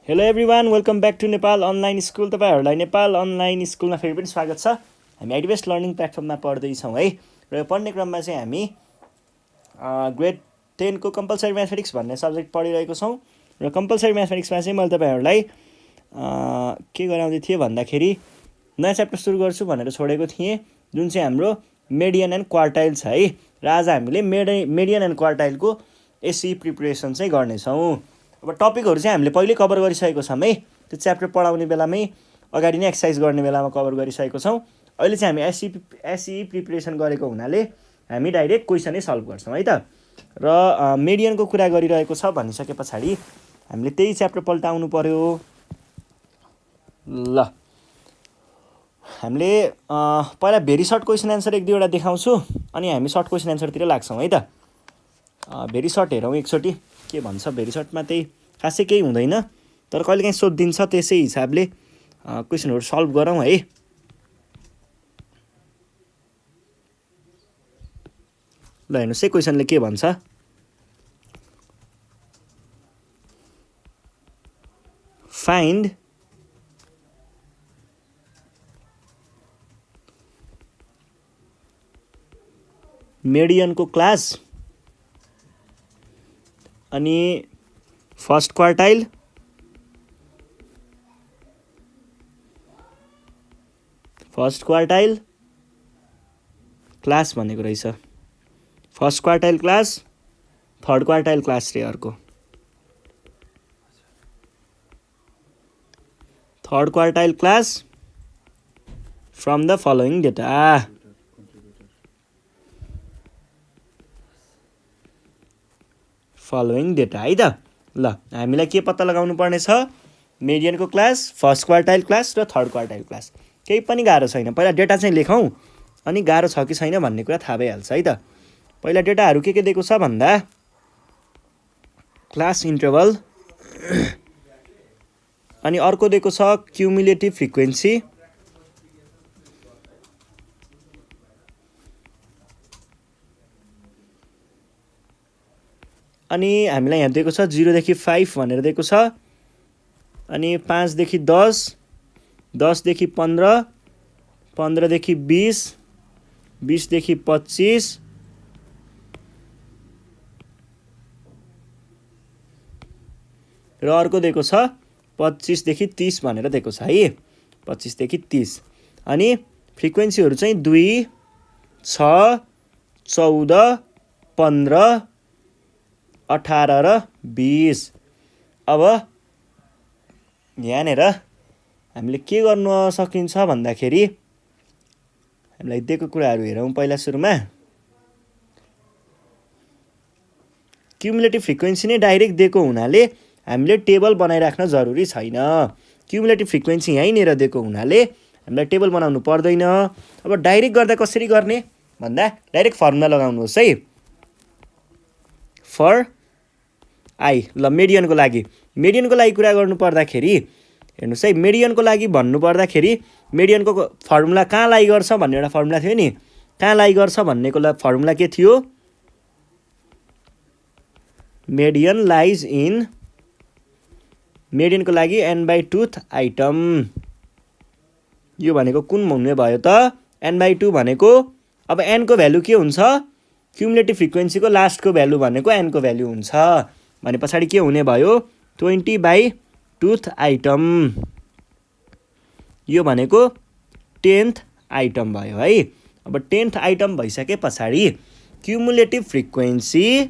Hello everyone, welcome back to Nepal online school. तपाईँहरूलाई Nepal online स्कुलमा फेरि पनि स्वागत छ। हामी आइडिबेस्ट लर्निङ प्लेटफर्ममा पढ्दैछौँ है। र यो पढ्ने क्रममा चाहिँ हामी ग्रेड 10 को कम्पलसरी म्याथमेटिक्स भन्ने सब्जेक्ट पढिरहेको छौँ। र कम्पलसरी म्याथमेटिक्समा चाहिँ मैले तपाईँहरूलाई के गराउँदै थिएँ भन्दाखेरि नयाँ च्याप्टर सुरु गर्छु भनेर छोडेको थिएँ, जुन चाहिँ हाम्रो मेडियन एन्ड क्वार्टाइल छ है। र आज हामीले मेडियन एन्ड क्वार्टाइलको एसई प्रिपरेसन चाहिँ गर्नेछौँ। अब टपिकहरू चाहिँ हामीले पहिल्यै कभर गरिसकेको छौँ है। त्यो च्याप्टर पढाउने बेलामै अगाडि नै एक्सर्साइज गर्ने बेलामा कभर गरिसकेको छौँ। अहिले चाहिँ हामी एसई प्रिपरेसन गरेको हुनाले हामी डाइरेक्ट क्वेसनै सल्भ गर्छौँ है त। र मेडियनको कुरा गरिरहेको छ भनिसके पछाडि हामीले त्यही च्याप्टर पल्टाउनु पर्यो। ल, हामीले पहिला भेरी सर्ट क्वेसन एन्सर एक दुईवटा देखाउँछु अनि हामी सर्ट क्वेसन एन्सरतिर लाग्छौँ है त। भेरी सर्ट हेरौँ एकचोटि के भन्छ। भेरी सर्टमा त्यही खासै केही हुँदैन, तर कहिलेकाहीँ सोधिदिन्छ, त्यसै हिसाबले क्वेसनहरू सल्भ गरौँ है। ल हेर्नुहोस् है, क्वेसनले के भन्छ। फाइन्ड मेडियनको क्लास अनि फर्स्ट क्वार्टाइल क्लास भनेको रहेछ। First quartile class, third quartile class रे अर्को। Third quartile class from the following data. है त। ल, हामीलाई के पत्ता लगाउनु पर्ने छ? मेडियनको क्लास, फर्स्ट क्वार्टाइल क्लास र थर्ड क्वार्टाइल क्लास। केही पनि गाह्रो छैन। पहिला डेटा चाहिँ लेखौँ, अनि गाह्रो छ कि छैन भन्ने कुरा थाहा भइहाल्छ है त। पहिला डेटाहरू के दिएको छ भन्दा क्लास इन्टरभल, अनि अर्को दिएको छ क्युमुलेटिभ फ्रिक्वेन्सी, अनि हामीलाई यहाँ दिएको छ 0 देखि 5 भनेर दिएको छ, अनि 5 देखि 10, 10 देखि 15, 15 देखि 20, 20 देखि 25, र अर्को दिएको छ 25 देखि 30 भनेर दिएको छ है। 25 देखि 30। अनि फ्रिक्वेन्सीहरू चाहिँ 2, 6, 14, 15, 18 र 20। अब यहाँनिर हामीले के गर्न सकिन्छ भन्दाखेरि हामीलाई दिएको कुराहरू हेरौँ। पहिला सुरुमा क्युमुलेटिभ फ्रिक्वेन्सी नै डाइरेक्ट दिएको हुनाले हामीले टेबल बनाइराख्न जरुरी छैन। क्युमुलेटिभ फ्रिक्वेन्सी यहीँनिर दिएको हुनाले हामीलाई टेबल बनाउनु पर्दैन। अब डाइरेक्ट गर्दा कसरी गर्ने भन्दा डाइरेक्ट फर्मुला लगाउनुहोस् है। फर आई। ल, मेडियनको लागि कुरा गर्नु पर्दाखेरि हेर्नुहोस् है, मेडियनको लागि भन्नु पर्दाखेरि मेडियनको फर्मुला कहाँ लाई गर्छ भन्ने एउटा फर्मुला थियो नि। कहाँ लाई गर्छ भन्नेको फर्मुला के थियो? मेडियन लाइज इन, मेडियनको लागि n/2th आइटम। यो भनेको कुन हुने भयो त? n/2 भनेको अब n को भ्यालु के हुन्छ? क्युमुलेटिभ फ्रिक्वेन्सीको लास्टको भ्यालु भनेको n को भ्यालु हुन्छ भने पछाडि के हुने भयो? 20/2th item. यो भनेको 10th आइटम भयो है। अब 10th आइटम भइसके पछाडि cumulative frequency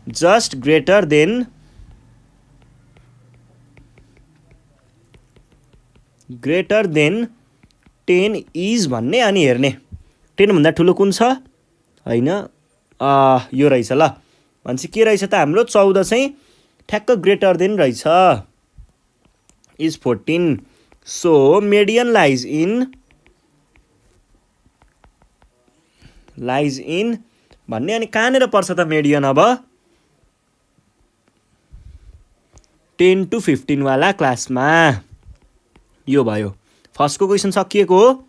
just greater then 10 is भन्ने, अनि हेर्ने 10 भन्दा ठुलो कुन छ? होइन, यो रहेछ। ल भनेपछि के रहेछ त हाम्रो 14 चाहिँ ठ्याक्क ग्रेटर देन रहेछ, is 14। So median lies in भन्ने, अनि कहाँनिर पर्छ त मेडियन? अब 10 to 15 वाला क्लासमा। यो भयो फर्स्टको क्वेसन सकिएको हो,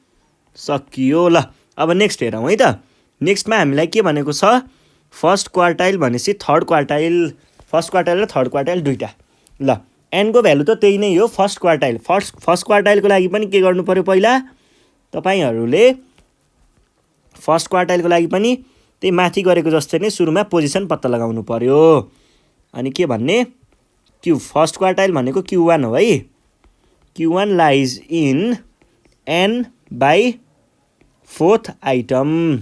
सकियो। ल, अब नेक्स्ट हेरौँ है त। नेक्स्टमा हामीलाई के भनेको छ? फर्स्ट क्वार्टाइल भनेपछि थर्ड क्वार्टाइल, फर्स्ट क्वार्टाइल र थर्ड क्वार्टाइल दुईटा। ल, एनको भ्यालु त त्यही नै हो, फर्स्ट क्वार्टाइल। फर्स्ट क्वार्टाइलको लागि पनि के गर्नु पर्यो पहिला, तपाईहरूले फर्स्ट क्वार्टाइलको लागि पनि त्यही माथि गरेको जस्तै नै सुरुमा पोजिसन पत्ता लगाउनु पर्यो। अनि के भन्ने, क्यु फर्स्ट क्वार्टाइल भनेको Q1 हो है। Q1 lies in n/4th item,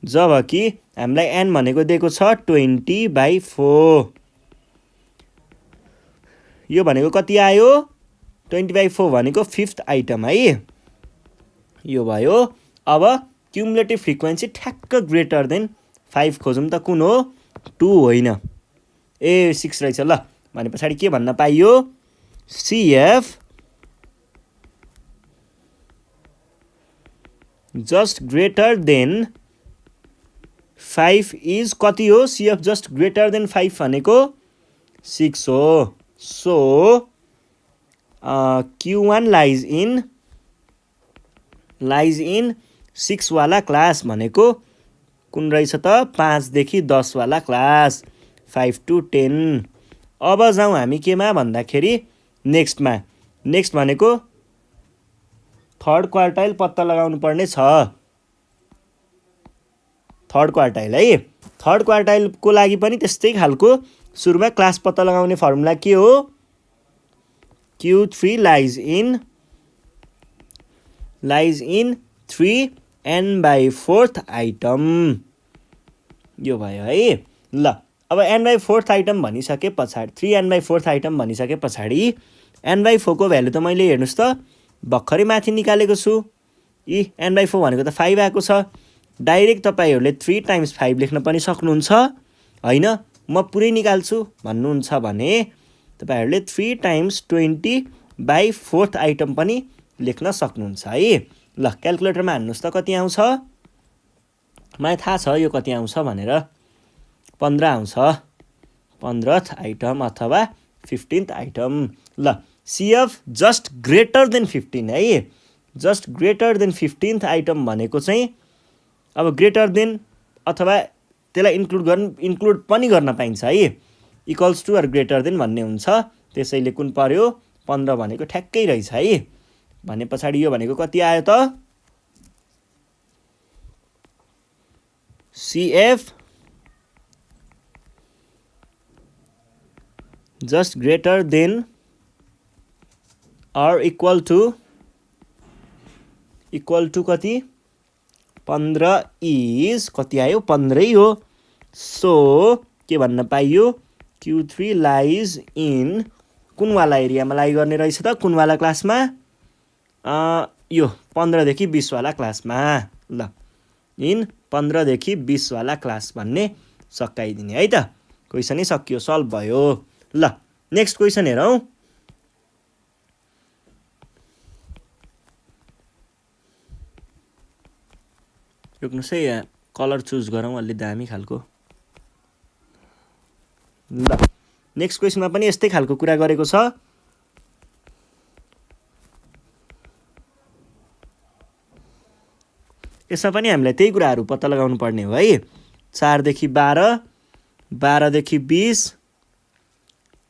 जबकि हामीलाई n भनेको दिएको छ 20/4। यो भनेको कति आयो, 20/4 भनेको 5th आइटम है। यो भयो। अब क्युमुलेटिभ फ्रिक्वेन्सी ठ्याक्क ग्रेटर देन 5 खोजौँ त, कुन हो, 2 होइन, 6 रहेछ। ल भने पछाडि के भन्न पाइयो, CF just greater then 5 is कति हो, CF जस्ट ग्रेटर देन 5 भनेको 6 हो। सो Q1 लाइज इन 6 वाला क्लास भनेको कुन रहेछ त, 5 देखि 10 वाला क्लास, 5 to 10। अब जाउँ हामी केमा भन्दाखेरि नेक्स्टमा। नेक्स्ट भनेको थर्ड क्वार्टाइल पत्ता लगाउनु पर्ने छ। थर्ड क्वार्टाइल है। थर्ड क्वार्टाइलको लागि पनि त्यस्तै खालको सुरुमा क्लास पत्ता लगाउने फर्मुला के हो, Q3 lies in 3n/4th item. यो भयो है। ल अब n/4th आइटम भनिसके पछाडि, 3n/4th आइटम भनिसके पछाडि n/4 को भ्यालु त मैले हेर्नुहोस् त भर्खरै माथि निकालेको छु। n/4 भनेको त 5 आएको छ। डाइरेक्ट तपाईँहरूले 3 × 5 लेख्न पनि सक्नुहुन्छ होइन, म पुरै निकाल्छु भन्नुहुन्छ भने तपाईँहरूले 3 × 20/4th आइटम पनि लेख्न सक्नुहुन्छ है। ल क्यालकुलेटरमा हान्नुहोस् त कति आउँछ, मलाई थाहा छ यो कति आउँछ भनेर, 15 आउँछ, 15th आइटम अथवा 15th आइटम। ल CF जस्ट ग्रेटर देन 15 है। Just greater then 15th item भनेको चाहिँ अब ग्रेटर देन अथवा त्यसलाई इन्क्लुड पनि गर्न पाइन्छ है, equals to or greater than भन्ने हुन्छ। त्यसैले कुन पर्यो, 15 भनेको ठ्याक्कै रहेछ है। भने पछाडि यो भनेको कति आयो त, CF just greater than or equal to कति, 15 इज कति आयो, 15 हो। सो के भन्न पाइयो, Q3 लाइज इन कुनवाला एरियामा लाइ गर्ने रहेछ त, कुनवाला क्लासमा, यो 15 देखि 20 वाला क्लासमा। ल इन 15 देखि 20 वाला क्लास भन्ने सकाइदिने है त। क्वेसनै सकियो, सल्भ भयो। ल नेक्स्ट क्वेसन हेरौँ। रोक्नुहोस् है, यहाँ कलर चुज गरौँ अलि दामी खालको। ल नेक्स्ट क्वेसनमा पनि यस्तै खालको कुरा गरेको छ। यसमा पनि हामीलाई त्यही कुराहरू पत्ता लगाउनु पर्ने हो है। 4 देखि 12, 12 देखि 20,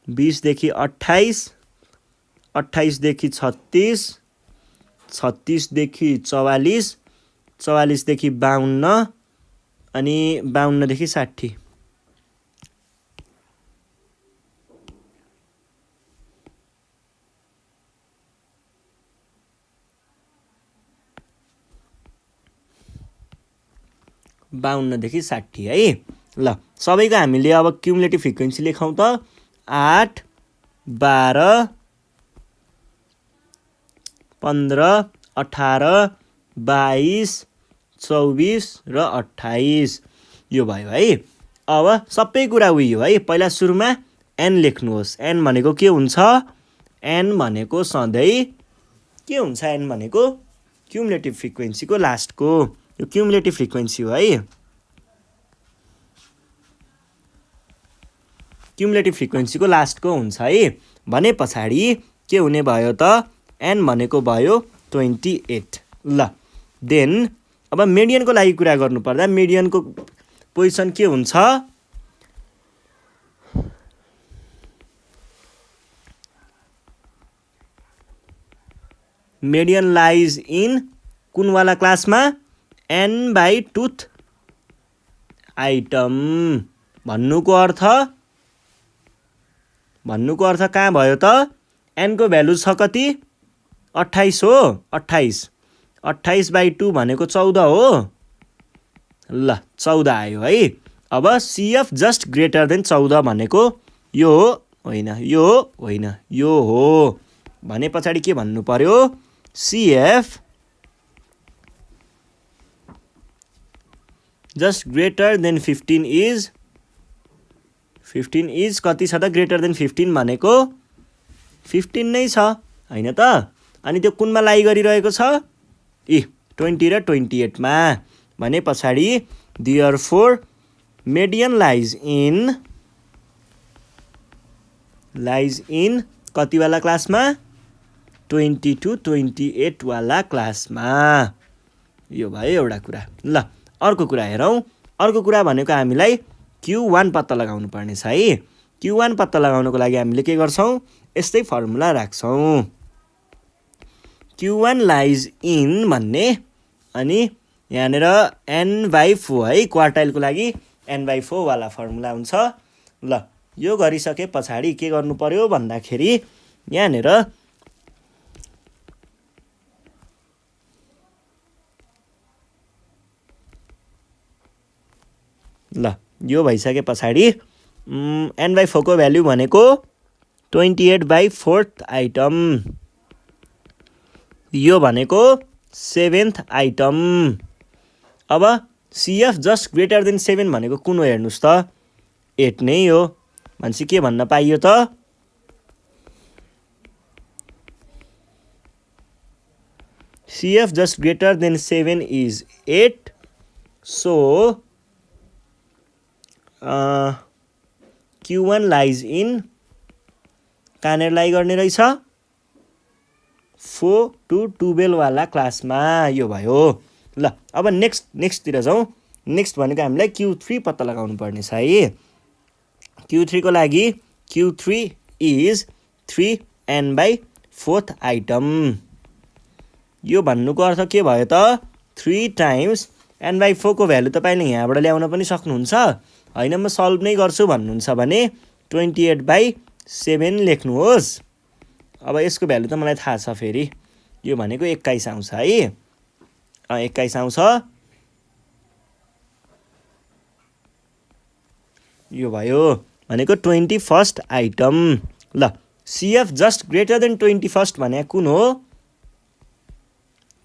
20 देखि 28, 28 देखि 36, 36 देखि 44, 44 देखि 52 अनि 52 देखि 60। देखि 60 है। ल सबैको हामीले अब क्युमुलेटिभ फ्रिक्वेन्सी लेखौँ त, 8, 12, 15, 18, 22, 24 र 28 यो भयो है। अब सबै कुरा उयो है, पहिला सुरुमा n लेख्नुहोस्। n भनेको के हुन्छ, n भनेको सधैँ के हुन्छ, n भनेको क्युमुलेटिभ फ्रिक्वेन्सीको लास्टको, यो क्युमुलेटिभ फ्रिक्वेन्सी हो है। क्युमुलेटिभ फ्रिक्वेन्सीको लास्टको हुन्छ है। भने पछाडि के हुने भयो त, n भनेको भयो 28। ल देन अब मिडियनको लागि कुरा गर्नुपर्दा मिडियनको पोजिसन के हुन्छ, median lies in कुन वाला क्लासमा n/2th आइटम भन्नुको अर्थ कहाँ भयो त n को भ्यालु छ कति 28 हो 28/2 भनेको 14 हो ल 14 आयो है अब CF जस्ट ग्रेटर देन 14 भनेको यो होइन यो हो भने पछाडि के भन्नु पर्यो CF just greater then 15 is कति छ त ग्रेटर देन 15 भनेको 15 नै छ हैन त अनि त्यो कुनमा लाई गरिरहेको छ 20 र 28 मा भने पछाडि therefore median lies in कति वाला क्लासमा 20 to 28 वाला क्लासमा यो भयो एउटा कुरा ल अर्को कुरा हेरौं अर्को कुरा भनेको हामीलाई Q1 पत्ता लगाउनु पर्ने छ है Q1 पत्ता लगाउनको लागि हामीले के गर्छौं यस्तै फर्मुला राख्छौं Q1 lies in भन्ने अनि यहाँनेर n/4 है क्वार्टाइलको लागि n/4 वाला फर्मुला हुन्छ ल यो गरिसके पछाडि के गर्नु पर्यो भन्दाखेरि यहाँनेर ल यो भइसके पछाडि n/4 को भ्यालु भनेको 28/4th आइटम यो भनेको 7th आइटम अब CF जस्ट ग्रेटर देन 7 भनेको कुन हो हेर्नुस् त 8 नै हो भनेपछि के भन्न पाइयो त CF just greater than 7 is 8 so Q1 lies in कहाँनेर लाई गर्ने रहेछ 4 to 12 वाला क्लासमा यो भयो ल अब नेक्स्ट तिर जाउँ नेक्स्ट भनेको हामीलाई Q3 पत्ता लगाउनु पर्ने छ है Q3 को लागि Q3 is 3n/4th आइटम यो भन्नुको अर्थ के भयो त 3 times n/4 को भ्यालु तपाईले यहाँबाट ल्याउन पनि सक्नुहुन्छ हैन म सल्भ नै गर्छु भन्नुहुन्छ भने 28/7 लेख्नुहोस् अब यसको भ्यालु त मलाई थाहा छ फेरि यो भनेको 21 आउँछ है 21 आउँछ यो भयो भनेको 21st आइटम ल CF just greater then 21st भने कुन हो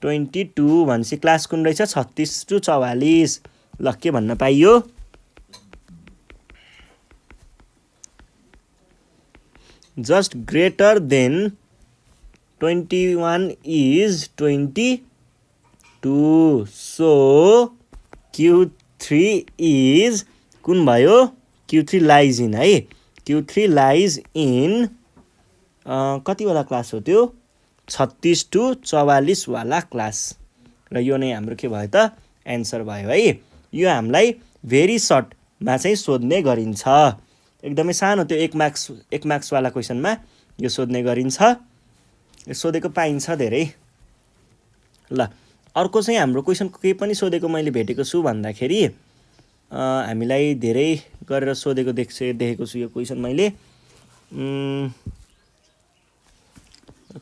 22 भनेपछि क्लास कुन रहेछ 36 to 44 ल के भन्न पाइयो just greater then 21 is 22 so Q3 is कुन भयो Q3 lies in है Q3 lies in कति वाला क्लास हो त्यो 36 to 44 वाला क्लास र यो नै हाम्रो के भयो त एन्सर भयो है यो हामीलाई भेरी सर्ट मा चाहिँ सोध्ने गरिन्छ एकदमै सानो त्यो 1 मार्क्स वाला क्वेशनमा यो सोध्ने गरिन्छ सोधेको पाइन्छ धेरै ल अर्को चाहिँ हाम्रो क्वेशनको के पनि सोधेको मैले भेटेको छु भन्दाखेरि हामीलाई धेरै गरेर सोधेको देखेको छु यो क्वेशन मैले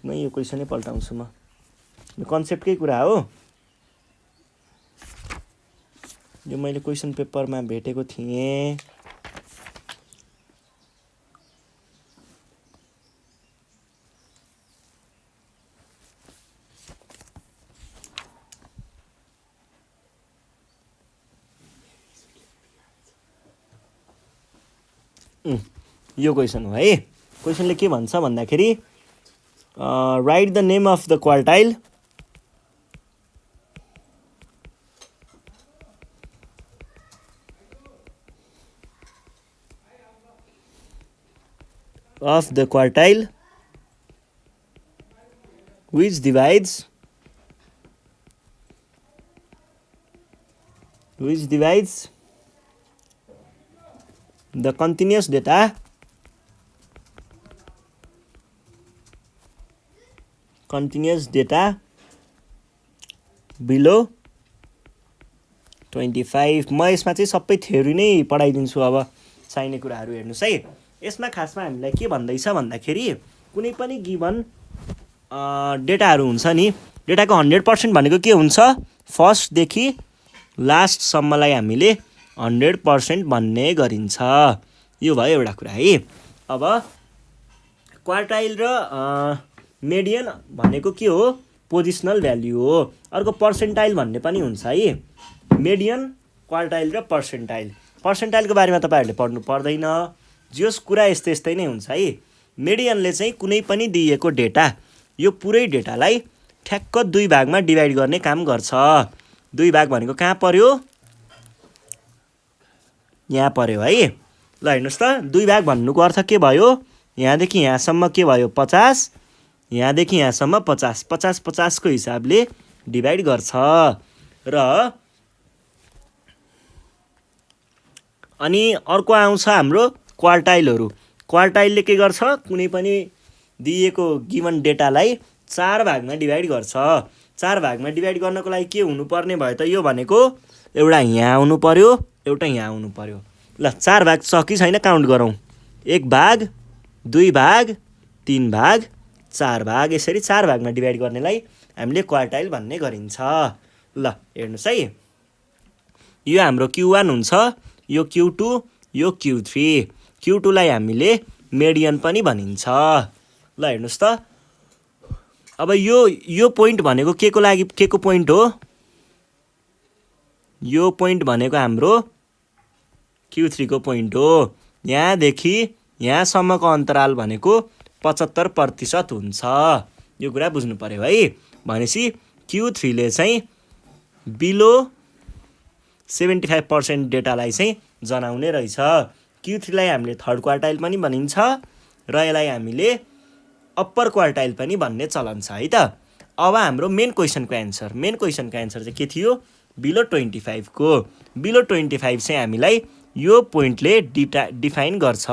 यो क्वेशनै पल्टाउँछु म यो कन्सेप्टकै कुरा हो यो मैले क्वेशन पेपरमा भेटेको थिएँ यो क्वेशन हो है क्वेशनले के भन्छ भन्दाखेरि write the name of the quartile which divides the continuous data continuous data below 25। म यसमा चाहिँ सबै थ्योरी नै पढाइदिन्छु। अब चाहिने कुराहरू हेर्नुहोस् है। यसमा खासमा हामीलाई के भन्दैछ भन्दाखेरि कुनै पनि गिभन डेटाहरू हुन्छ नि, डेटाको 100% भनेको के हुन्छ, फर्स्टदेखि लास्टसम्मलाई हामीले 100% भन्ने गरिन्छ। यो भयो एउटा कुरा है। अब क्वार्टाइल र मेडियन भनेको के हो, पोजिसनल भ्याल्यु हो। अर्को पर्सेन्टाइल भन्ने पनि हुन्छ है। मेडियन, क्वार्टाइल र पर्सेन्टाइल। पर्सेन्टाइलको बारेमा तपाईँहरूले पढ्नु पर्दैन, जोस कुरा यस्तै नै हुन्छ है। मेडियनले चाहिँ कुनै पनि दिएको डेटा, यो पुरै डेटालाई ठ्याक्क 2 भागमा डिभाइड गर्ने काम गर्छ। 2 भाग भनेको कहाँ पर्यो, यहाँ पर्यो है। ल हेर्नुहोस् त, 2 भाग भन्नुको अर्थ के भयो, यहाँदेखि यहाँसम्म के भयो 50, यहाँदेखि यहाँसम्म 50, 50 को हिसाबले डिभाइड गर्छ। र अनि अर्को आउँछ हाम्रो क्वार्टाइलहरू। क्वार्टाइलले के गर्छ, कुनै पनि दिएको गिभन डेटालाई 4 भागमा डिभाइड गर्छ। 4 भागमा डिभाइड गर्नको लागि के हुनुपर्ने भयो त, यो भनेको एउटा यहाँ आउनु पर्यो, एउटा यहाँ आउनु पर्यो। ल 4 भाग छ कि छैन काउन्ट गरौँ। 1 भाग, 2 भाग, 3 भाग, 4 भाग। यसरी 4 भागमा डिभाइड गर्नेलाई हामीले क्वार्टाइल भन्ने गरिन्छ। ल हेर्नुहोस् है, यो हाम्रो Q1 हुन्छ, यो Q2, यो Q3। Q2 लाई हामीले मेडियन पनि भनिन्छ। ल हेर्नुहोस् त, अब यो पोइन्ट भनेको के को लागि, के को पोइन्ट हो, यो पोइन्ट भनेको हाम्रो Q3 को पोइन्ट हो। यहाँदेखि यहाँसम्मको अन्तराल भनेको 75% हुन्छ। यो कुरा बुझ्नु पर्यो है। भनेपछि Q3 ले चाहिँ बिलो 75% डेटालाई चाहिँ जनाउने रहेछ। Q3 लाई हामीले थर्ड क्वार्टाइल पनि भनिन्छ र यसलाई हामीले अप्पर क्वार्टाइल पनि भन्ने चलन छ है त। अब हाम्रो मेन क्वेसनको एन्सर चाहिँ के थियो, बिलो 25 को। बिलो 25 चाहिँ हामीलाई यो पोइन्टले डिफाइन गर्छ।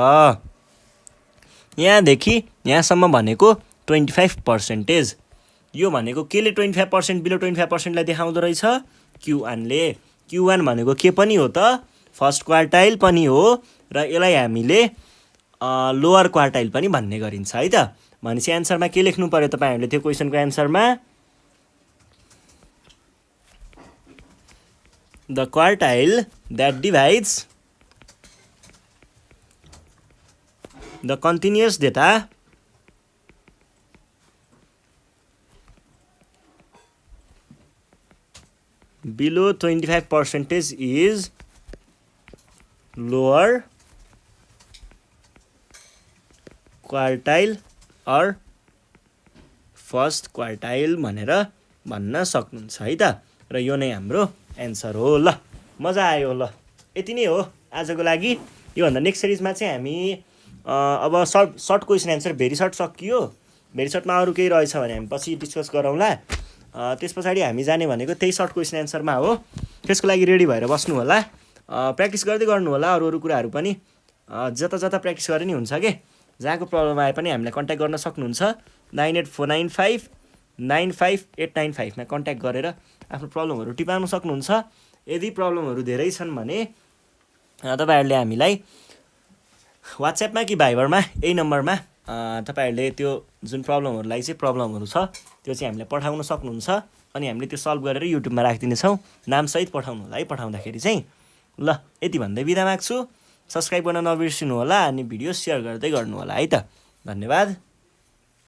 यहाँदेखि यहाँसम्म भनेको 25%। यो भनेको केले 25%, बिलो 25% लाई देखाउँदो रहेछ, Q1 ले। Q1 भनेको के पनि हो त, फर्स्ट क्वार्टाइल पनि हो र यसलाई हामीले लोअर क्वार्टाइल पनि भन्ने गरिन्छ है त। भनेपछि एन्सरमा के लेख्नु पर्यो तपाईँहरूले, त्यो क्वेसनको एन्सरमा the quartile that divides the continuous data below 25% is lower quartile or first quartile भनेर भन्न सक्नुहुन्छ है त। र यो नै हाम्रो एन्सर हो। ल मजा आयो। ल यति नै हो आजको लागि। योभन्दा नेक्स्ट सिरिजमा चाहिँ हामी अब short question answer very short सकियो। भेरी सर्टमा अरू केही रहेछ भने हामी पछि डिस्कस गरौँला। त्यस पछाडि हामी जाने भनेको त्यही सर्ट क्वेसन एन्सरमा हो। त्यसको लागि रेडी भएर बस्नु होला। प्र्याक्टिस गर्दै गर्नु होला। अरू कुराहरू पनि जता जता प्र्याक्टिस गरे नि हुन्छ के। जहाँको प्रब्लम आए पनि हामीलाई कन्ट्याक्ट गर्न सक्नुहुन्छ। 9849595895 मा कन्ट्याक्ट गरेर आफ्नो प्रब्लमहरू टिपाउन सक्नुहुन्छ। यदि प्रब्लमहरू धेरै छन् भने तपाईँहरूले हामीलाई वाट्सएपमा कि भाइबरमा यही नम्बरमा तपाईँहरूले त्यो जुन प्रब्लमहरू छ त्यो चाहिँ हामीलाई पठाउन सक्नुहुन्छ। अनि हामीले त्यो सल्भ गरेर युट्युबमा राखिदिनेछौँ। नामसहित पठाउनु होला है पठाउँदाखेरि चाहिँ। ल यति भन्दै बिदा माग्छु। सब्सक्राइब गर्न नबिर्सिनु होला अनि भिडियो सेयर गर्दै गर्नु होला है त। धन्यवाद।